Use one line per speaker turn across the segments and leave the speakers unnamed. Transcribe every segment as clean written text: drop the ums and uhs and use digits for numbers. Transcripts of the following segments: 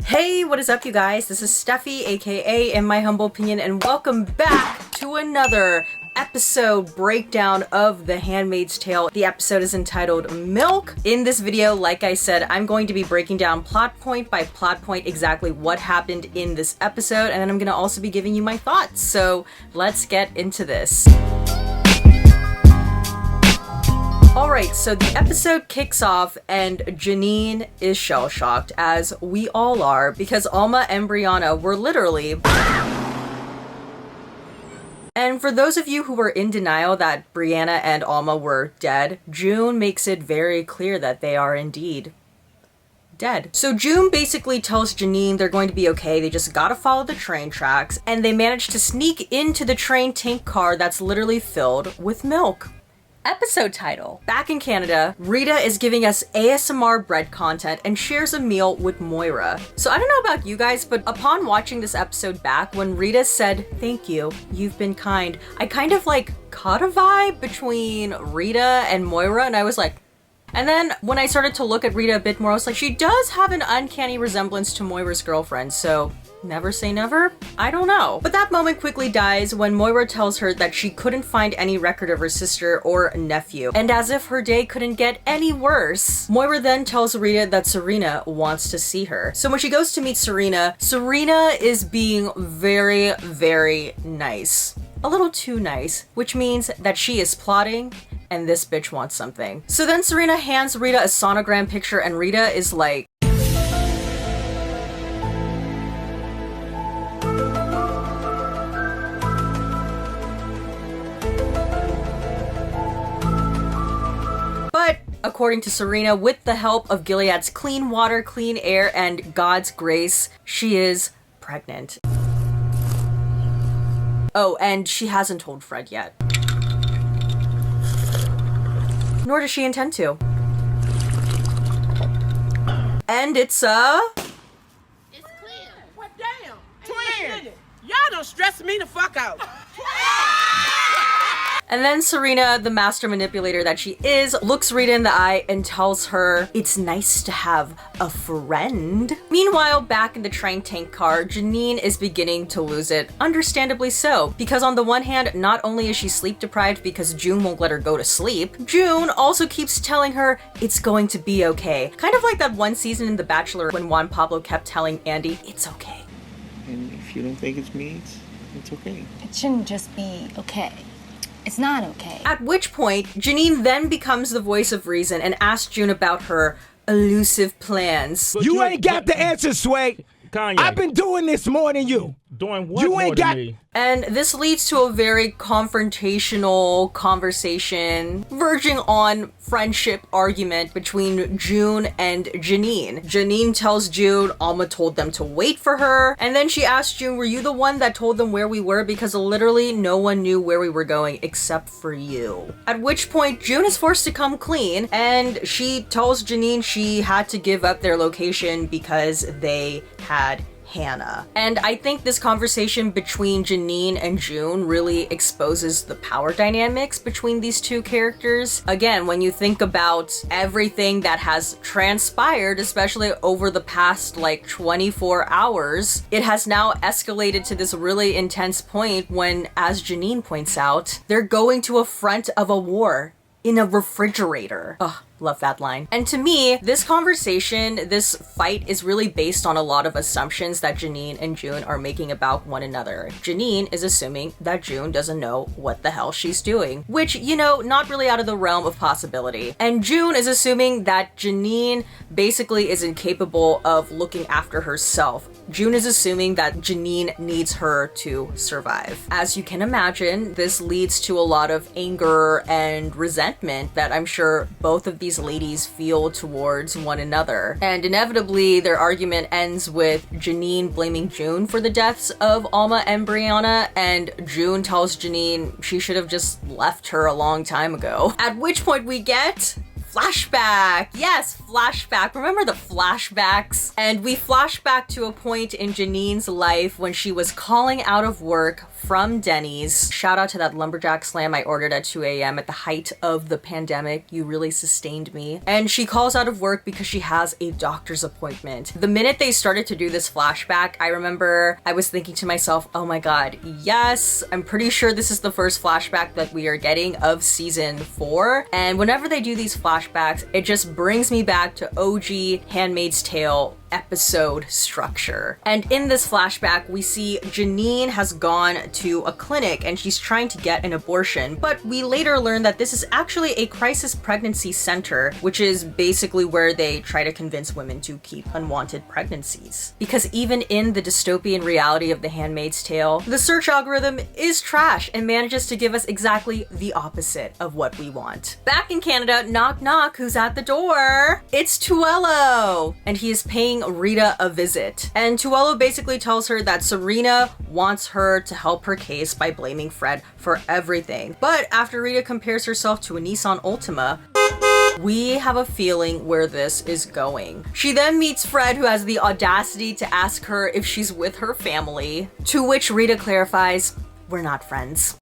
Hey, what is up, you guys? This is Steffi, aka In My Humble Opinion, and welcome back to another episode breakdown of The Handmaid's Tale. The episode is entitled Milk. In this video, like I said, I'm going to be breaking down plot point by plot point exactly what happened in this episode, and then I'm going to also be giving you my thoughts. So let's get into this. Alright, so the episode kicks off and Janine is shell-shocked, as we all are, because Alma and Brianna were literally... And for those of you who were in denial that Brianna and Alma were dead, June makes it very clear that they are indeed dead. So June basically tells Janine they're going to be okay, they just gotta follow the train tracks, and they manage to sneak into the train tank car that's literally filled with milk. Episode title. Back in Canada, Rita is giving us ASMR bread content and shares a meal with Moira. So I don't know about you guys, but upon watching this episode back, when Rita said, "Thank you, you've been kind," I kind of like caught a vibe between Rita and Moira, and I was like, and then when I started to look at Rita a bit more, I was like, she does have an uncanny resemblance to Moira's girlfriend, so never say never? I don't know. But that moment quickly dies when Moira tells her that she couldn't find any record of her sister or nephew. And as if her day couldn't get any worse, Moira then tells Rita that Serena wants to see her. So when she goes to meet Serena, Serena is being very, very nice. A little too nice, which means that she is plotting and this bitch wants something. So then Serena hands Rita a sonogram picture and Rita is like, according to Serena, with the help of Gilead's clean water, clean air, and God's grace, she is pregnant. Oh, and she hasn't told Fred yet. Nor does she intend to. And it's
It's clear. What damn? Twin! Y'all don't stress me the fuck out.
And then Serena, the master manipulator that she is, looks Rita in the eye and tells her it's nice to have a friend. Meanwhile, back in the train tank car, Janine is beginning to lose it, understandably so, because on the one hand, not only is she sleep deprived because June won't let her go to sleep, June also keeps telling her it's going to be okay. Kind of like that one season in The Bachelor when Juan Pablo kept telling Andy, it's okay.
And if you don't think it's me, it's okay.
It shouldn't just be okay. It's not okay.
At which point, Janine then becomes the voice of reason and asks June about her elusive plans.
But you ain't got the answer, Sway.
Kanye.
I've been doing this more than you.
Doing what
You
more
ain't
than
got-
me?
And this leads to a very confrontational conversation verging on friendship argument between June and Janine. Janine tells June Alma told them to wait for her, and then she asks June, were you the one that told them where we were? Because literally no one knew where we were going except for you. At which point June is forced to come clean, and she tells Janine she had to give up their location because they had Hannah. And I think this conversation between Janine and June really exposes the power dynamics between these two characters. Again, when you think about everything that has transpired, especially over the past like 24 hours, it has now escalated to this really intense point when, as Janine points out, they're going to a front of a war in a refrigerator. Ugh. Love that line. And to me, this conversation, this fight is really based on a lot of assumptions that Janine and June are making about one another. Janine is assuming that June doesn't know what the hell she's doing, which, you know, not really out of the realm of possibility. And June is assuming that Janine basically is incapable of looking after herself. June is assuming that Janine needs her to survive. As you can imagine, this leads to a lot of anger and resentment that I'm sure both of these ladies feel towards one another. And inevitably, their argument ends with Janine blaming June for the deaths of Alma and Brianna, and June tells Janine she should have just left her a long time ago. At which point we get Flashback! Yes, flashback. Remember the flashbacks? And we flash back to a point in Janine's life when she was calling out of work from Denny's. Shout out to that lumberjack slam I ordered at 2 a.m. at the height of the pandemic. You really sustained me. And she calls out of work because she has a doctor's appointment. The minute they started to do this flashback, I remember I was thinking to myself, oh my god, yes, I'm pretty sure this is the first flashback that we are getting of season 4. And whenever they do these flashbacks, it just brings me back to OG Handmaid's Tale episode structure. And in this flashback, we see Janine has gone to a clinic and she's trying to get an abortion, but we later learn that this is actually a crisis pregnancy center, which is basically where they try to convince women to keep unwanted pregnancies. Because even in the dystopian reality of The Handmaid's Tale, the search algorithm is trash and manages to give us exactly the opposite of what we want. Back in Canada, knock knock, who's at the door? It's Tuello! And he is paying Rita a visit. And Tuello basically tells her that Serena wants her to help her case by blaming Fred for everything. But after Rita compares herself to a Nissan Altima, we have a feeling where this is going. She then meets Fred, who has the audacity to ask her if she's with her family, to which Rita clarifies, "We're not friends."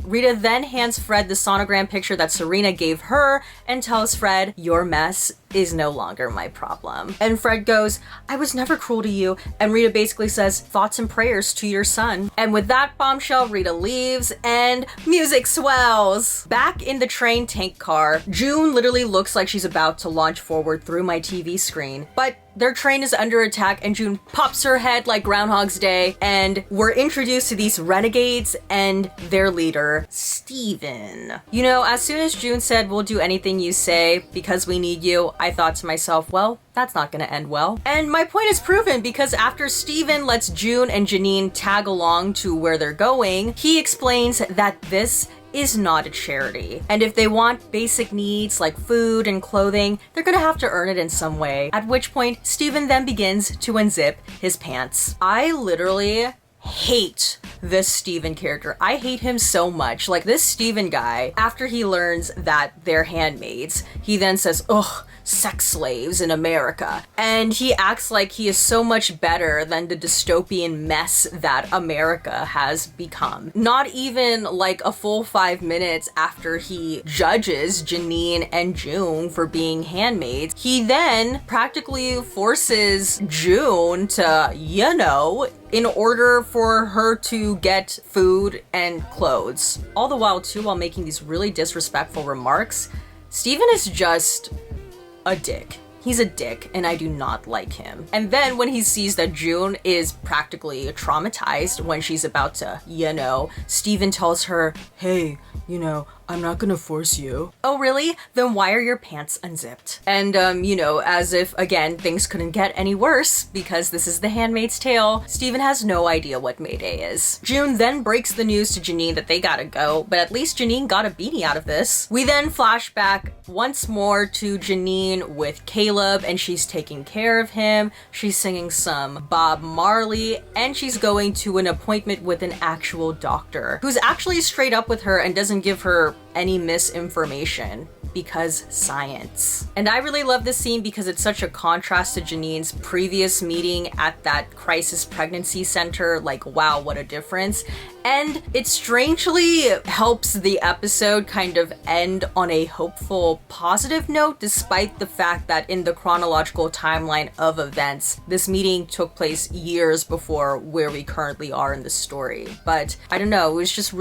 Rita then hands Fred the sonogram picture that Serena gave her and tells Fred, "Your mess is no longer my problem." And Fred goes, "I was never cruel to you." And Rita basically says, "Thoughts and prayers to your son." And with that bombshell, Rita leaves and music swells. Back in the train tank car, June literally looks like she's about to launch forward through my TV screen. But their train is under attack and June pops her head like Groundhog's Day, and we're introduced to these renegades and their leader, Steven. You know, as soon as June said, "We'll do anything you say because we need you," I thought to myself, well, that's not gonna end well. And my point is proven because after Steven lets June and Janine tag along to where they're going, he explains that this is not a charity. And if they want basic needs like food and clothing, they're gonna have to earn it in some way. At which point, Steven then begins to unzip his pants. I literally hate this Steven character. I hate him so much. Like, this Steven guy, after he learns that they're handmaids, he then says, ugh, sex slaves in America. And he acts like he is so much better than the dystopian mess that America has become. Not even like a full 5 minutes after he judges Janine and June for being handmaids, he then practically forces June to, you know, in order for her to get food and clothes. All the while too, while making these really disrespectful remarks, Steven is just a dick. He's a dick and I do not like him. And then when he sees that June is practically traumatized when she's about to, you know, Steven tells her, "Hey, you know, I'm not gonna force you." Oh, really? Then why are your pants unzipped? And, you know, as if, again, things couldn't get any worse because this is The Handmaid's Tale, Steven has no idea what Mayday is. June then breaks the news to Janine that they gotta go, but at least Janine got a beanie out of this. We then flash back once more to Janine with Caleb, and she's taking care of him. She's singing some Bob Marley, and she's going to an appointment with an actual doctor who's actually straight up with her and doesn't give her any misinformation because science. And I really love this scene because it's such a contrast to Janine's previous meeting at that crisis pregnancy center. Like, wow, what a difference. And it strangely helps the episode kind of end on a hopeful, positive note, despite the fact that in the chronological timeline of events, this meeting took place years before where we currently are in the story. But I don't know, it was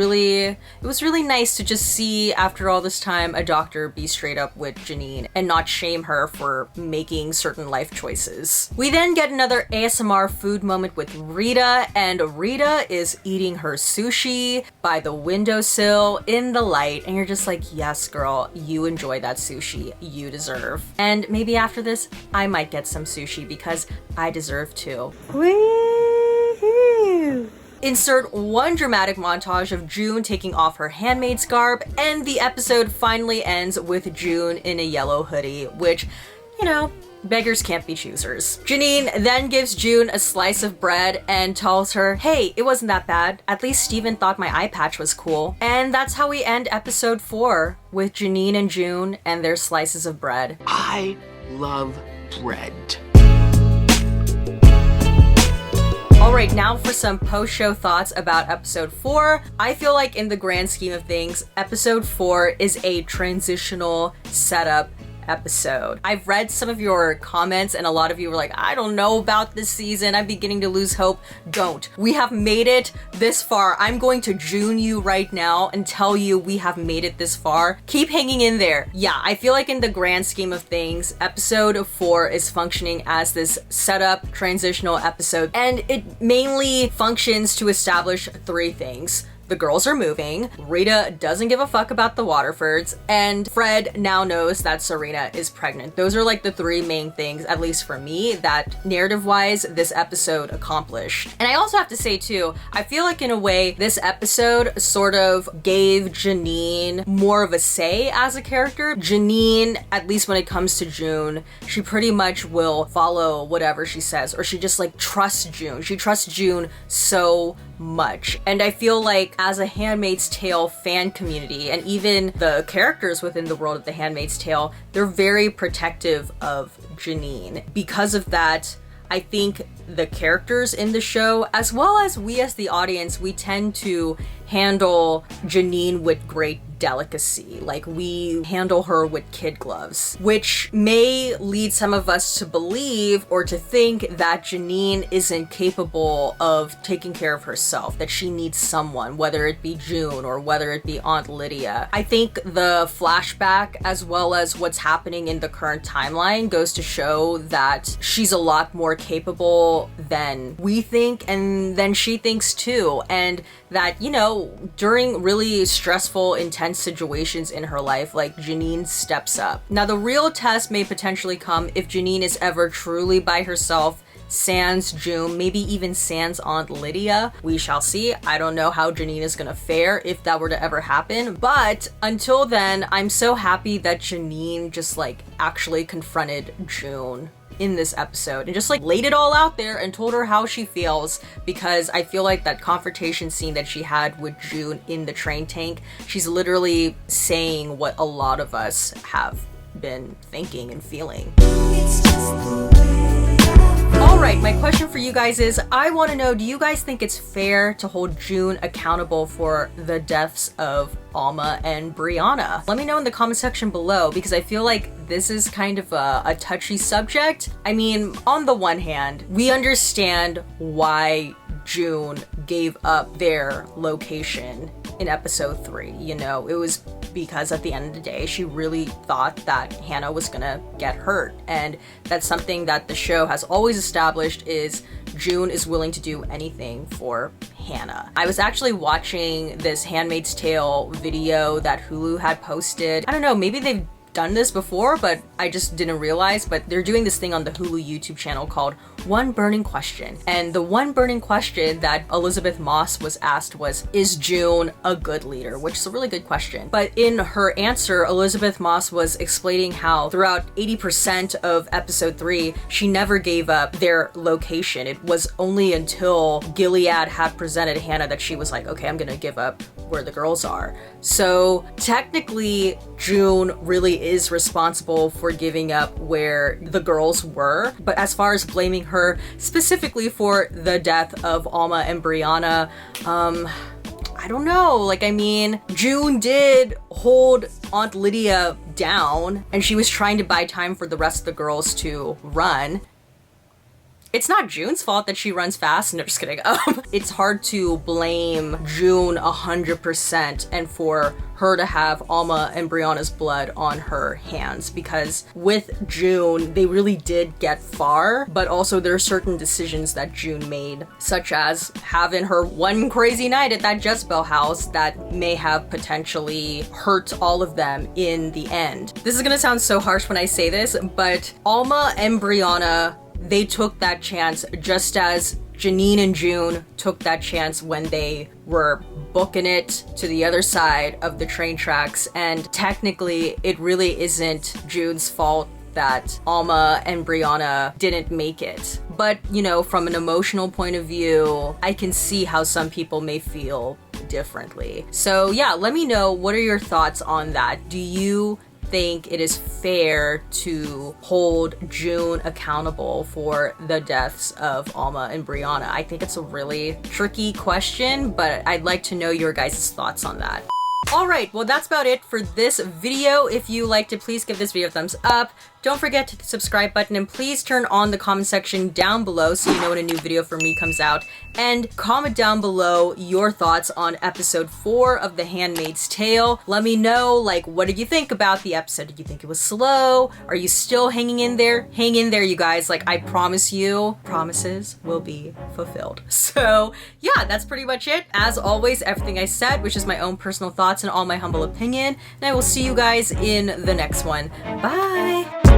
really nice to just see after all this time a doctor be straight up with Janine and not shame her for making certain life choices. We then get another ASMR food moment with Rita, and Rita is eating her sushi by the windowsill in the light, and you're just like, yes girl, you enjoy that sushi, you deserve. And maybe after this I might get some sushi because I deserve to. Woo-hoo. Insert one dramatic montage of June taking off her handmaid's garb, and the episode finally ends with June in a yellow hoodie, which, you know, beggars can't be choosers. Janine then gives June a slice of bread and tells her, hey, it wasn't that bad. At least Steven thought my eye patch was cool. And that's how we end episode 4 with Janine and June and their slices of bread.
I love bread.
Alright, now for some post-show thoughts about episode 4. I feel like in the grand scheme of things, episode 4 is a transitional setup episode. I've read some of your comments and a lot of you were like, I don't know about this season. I'm beginning to lose hope. Don't. We have made it this far. I'm going to June you right now and tell you we have made it this far. Keep hanging in there. Yeah, I feel like in the grand scheme of things, episode 4 is functioning as this setup transitional episode, and it mainly functions to establish 3 things. The girls are moving, Rita doesn't give a fuck about the Waterfords, and Fred now knows that Serena is pregnant. Those are like the 3 main things, at least for me, that narrative-wise this episode accomplished. And I also have to say too, I feel like in a way this episode sort of gave Janine more of a say as a character. Janine, at least when it comes to June, she pretty much will follow whatever she says, or she just like trusts June. She trusts June so much. And I feel like as a Handmaid's Tale fan community, and even the characters within the world of the Handmaid's Tale, they're very protective of Janine. Because of that, I think the characters in the show, as well as we as the audience, we tend to handle Janine with great delicacy. Like, we handle her with kid gloves, which may lead some of us to believe or to think that Janine isn't capable of taking care of herself, that she needs someone, whether it be June or whether it be Aunt Lydia. I think the flashback, as well as what's happening in the current timeline, goes to show that she's a lot more capable than we think and than she thinks too. And that, you know, during really stressful, intense situations in her life, like, Janine steps up. Now, the real test may potentially come if Janine is ever truly by herself, sans June, maybe even sans Aunt Lydia. We shall see. I don't know how Janine is gonna fare if that were to ever happen. But until then, I'm so happy that Janine just like actually confronted June in this episode and just like laid it all out there and told her how she feels, because I feel like that confrontation scene that she had with June in the train tank, she's literally saying what a lot of us have been thinking and feeling. Alright, my question for you guys is, I want to know, do you guys think it's fair to hold June accountable for the deaths of Alma and Brianna? Let me know in the comment section below, because I feel like this is kind of a touchy subject. I mean, on the one hand, we understand why June gave up their location in episode 3. You know, it was because at the end of the day, she really thought that Hannah was gonna get hurt. And that's something that the show has always established, is June is willing to do anything for Hannah. I was actually watching this Handmaid's Tale video that Hulu had posted. I don't know, maybe they've done this before, but I just didn't realize, but they're doing this thing on the Hulu YouTube channel called One Burning Question. And the one burning question that Elizabeth Moss was asked was, is June a good leader? Which is a really good question. But in her answer, Elizabeth Moss was explaining how throughout 80% of episode 3, she never gave up their location. It was only until Gilead had presented Hannah that she was like, okay, I'm gonna give up where the girls are. So technically, June really is responsible for giving up where the girls were. But as far as blaming her specifically for the death of Alma and Brianna, I don't know. Like, I mean, June did hold Aunt Lydia down, and she was trying to buy time for the rest of the girls to run. It's not June's fault that she runs fast. No, just kidding. It's hard to blame June 100% and for her to have Alma and Brianna's blood on her hands, because with June, they really did get far, but also there are certain decisions that June made, such as having her one crazy night at that Jezebel house that may have potentially hurt all of them in the end. This is gonna sound so harsh when I say this, but Alma and Brianna, they took that chance just as Janine and June took that chance when they were booking it to the other side of the train tracks. And technically, it really isn't June's fault that Alma and Brianna didn't make it. But, you know, from an emotional point of view, I can see how some people may feel differently. So yeah, let me know, what are your thoughts on that? Do you think it is fair to hold June accountable for the deaths of Alma and Brianna? I think it's a really tricky question, but I'd like to know your guys' thoughts on that. Alright, well that's about it for this video. If you liked it, please give this video a thumbs up. Don't forget to hit the subscribe button, and please turn on the comment section down below so you know when a new video from me comes out. And comment down below your thoughts on episode 4 of The Handmaid's Tale. Let me know, like, what did you think about the episode? Did you think it was slow? Are you still hanging in there? Hang in there, you guys. Like, I promise you, promises will be fulfilled. So yeah, that's pretty much it. As always, everything I said, which is my own personal thoughts and all my humble opinion. And I will see you guys in the next one. Bye!